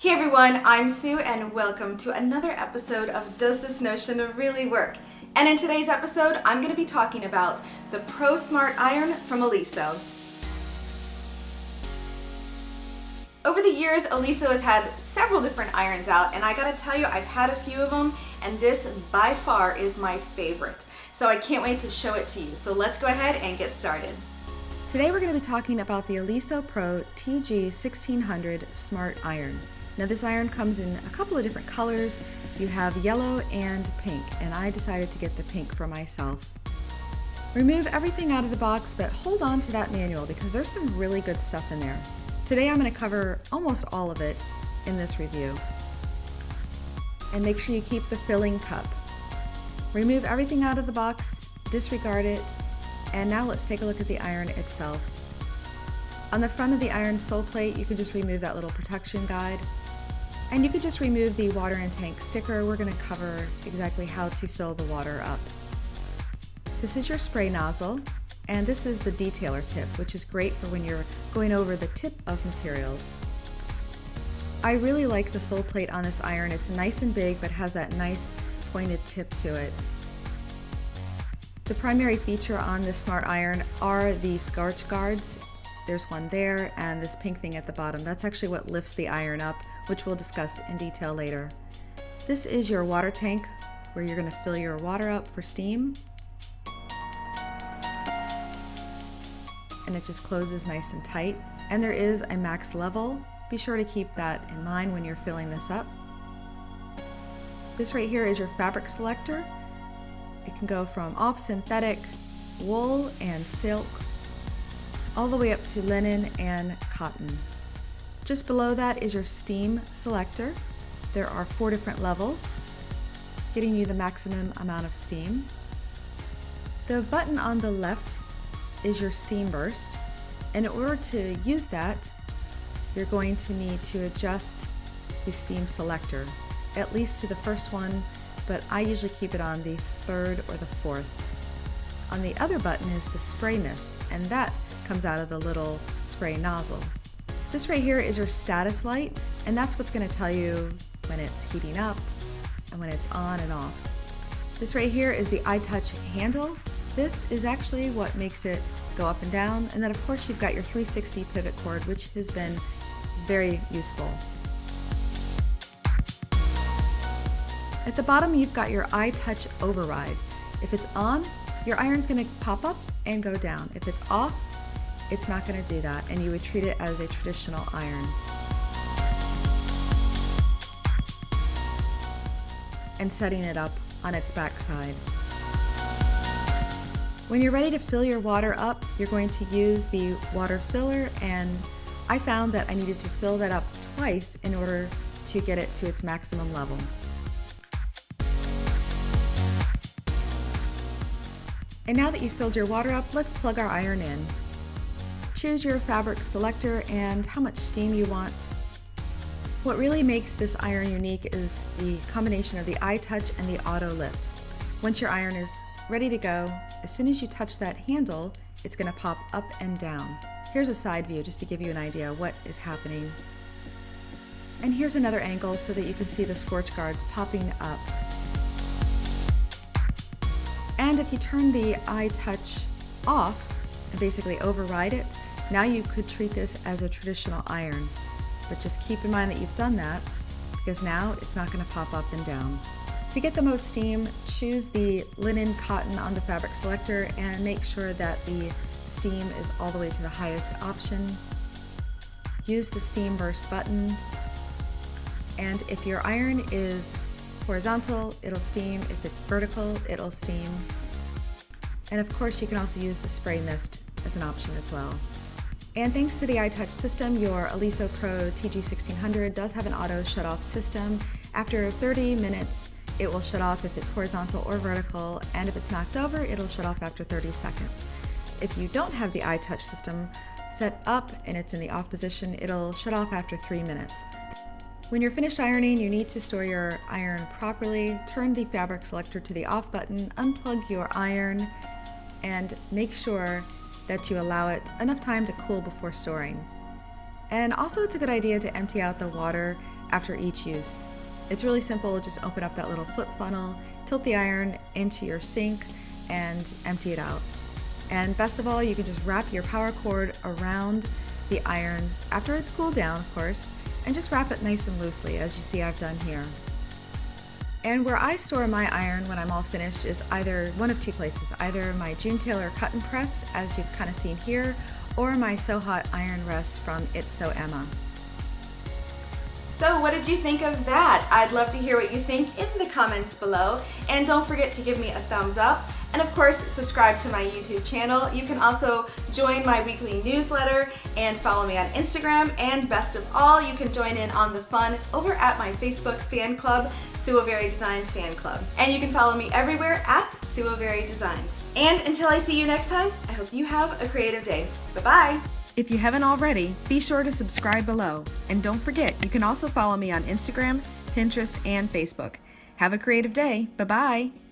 Hey everyone, I'm Sue and welcome to another episode of Does This Notion Really Work? And in today's episode, I'm going to be talking about the Pro Smart Iron from Oliso. Over the years, Oliso has had several different irons out, and I gotta tell you, I've had a few of them, and this by far is my favorite. So I can't wait to show it to you. So let's go ahead and get started. Today we're going to be talking about the Oliso Pro TG1600 Smart Iron. Now this iron comes in a couple of different colors. You have yellow and pink, and I decided to get the pink for myself. Remove everything out of the box, but hold on to that manual because there's some really good stuff in there. Today I'm going to cover almost all of it in this review. And make sure you keep the filling cup. Remove everything out of the box, disregard it, and now let's take a look at the iron itself. On the front of the iron sole plate, you can just remove that little protection guide. And you could just remove the water and tank sticker. We're going to cover exactly how to fill the water up. This is your spray nozzle, and this is the detailer tip, which is great for when you're going over the tip of materials. I really like the sole plate on this iron. It's nice and big, but has that nice pointed tip to it. The primary feature on this smart iron are the scorch guards. There's one there and this pink thing at the bottom. That's actually what lifts the iron up, which we'll discuss in detail later. This is your water tank where you're going to fill your water up for steam. And it just closes nice and tight. And there is a max level. Be sure to keep that in mind when you're filling this up. This right here is your fabric selector. It can go from off synthetic, wool and silk, all the way up to linen and cotton. Just below that is your steam selector. There are 4 different levels, getting you the maximum amount of steam. The button on the left is your steam burst. And in order to use that, you're going to need to adjust the steam selector, at least to the first one, but I usually keep it on the 3rd or the 4th. On the other button is the spray mist, and that comes out of the little spray nozzle. This right here is your status light, and that's what's going to tell you when it's heating up and when it's on and off. This right here is the iTouch handle. This is actually what makes it go up and down, and then of course you've got your 360 pivot cord, which has been very useful. At the bottom you've got your iTouch override. If it's on, your iron's going to pop up and go down. If it's off, it's not going to do that, and you would treat it as a traditional iron. And setting it up on its back side. When you're ready to fill your water up, you're going to use the water filler, and I found that I needed to fill that up twice in order to get it to its maximum level. And now that you've filled your water up, let's plug our iron in. Choose your fabric selector and how much steam you want. What really makes this iron unique is the combination of the iTouch and the auto lift. Once your iron is ready to go, as soon as you touch that handle, it's going to pop up and down. Here's a side view just to give you an idea of what is happening. And here's another angle so that you can see the scorch guards popping up. And if you turn the iTouch off and basically override it, now you could treat this as a traditional iron. But just keep in mind that you've done that, because now it's not going to pop up and down. To get the most steam, choose the linen cotton on the fabric selector and make sure that the steam is all the way to the highest option. Use the steam burst button. And if your iron is horizontal, it'll steam. If it's vertical, it'll steam. And of course, you can also use the spray mist as an option as well. And thanks to the iTouch system, your Oliso Pro TG1600 does have an auto shut-off system. After 30 minutes, it will shut off if it's horizontal or vertical, and if it's knocked over, it'll shut off after 30 seconds. If you don't have the iTouch system set up and it's in the off position, it'll shut off after 3 minutes. When you're finished ironing, you need to store your iron properly. Turn the fabric selector to the off button, unplug your iron, and make sure that you allow it enough time to cool before storing. And also it's a good idea to empty out the water after each use. It's really simple. Just open up that little flip funnel, tilt the iron into your sink, and empty it out. And best of all, you can just wrap your power cord around the iron after it's cooled down, of course, and just wrap it nice and loosely, as you see I've done here. And where I store my iron when I'm all finished is either one of two places, either my June Taylor cut and press, as you've kind of seen here, or my So Hot iron rest from It's So Emma. So what did you think of that? I'd love to hear what you think in the comments below, and don't forget to give me a thumbs up. And of course, subscribe to my YouTube channel. You can also join my weekly newsletter and follow me on Instagram. And best of all, you can join in on the fun over at my Facebook fan club, Suavery Designs Fan Club. And you can follow me everywhere at Suavery Designs. And until I see you next time, I hope you have a creative day. Bye-bye. If you haven't already, be sure to subscribe below. And don't forget, you can also follow me on Instagram, Pinterest, and Facebook. Have a creative day. Bye-bye.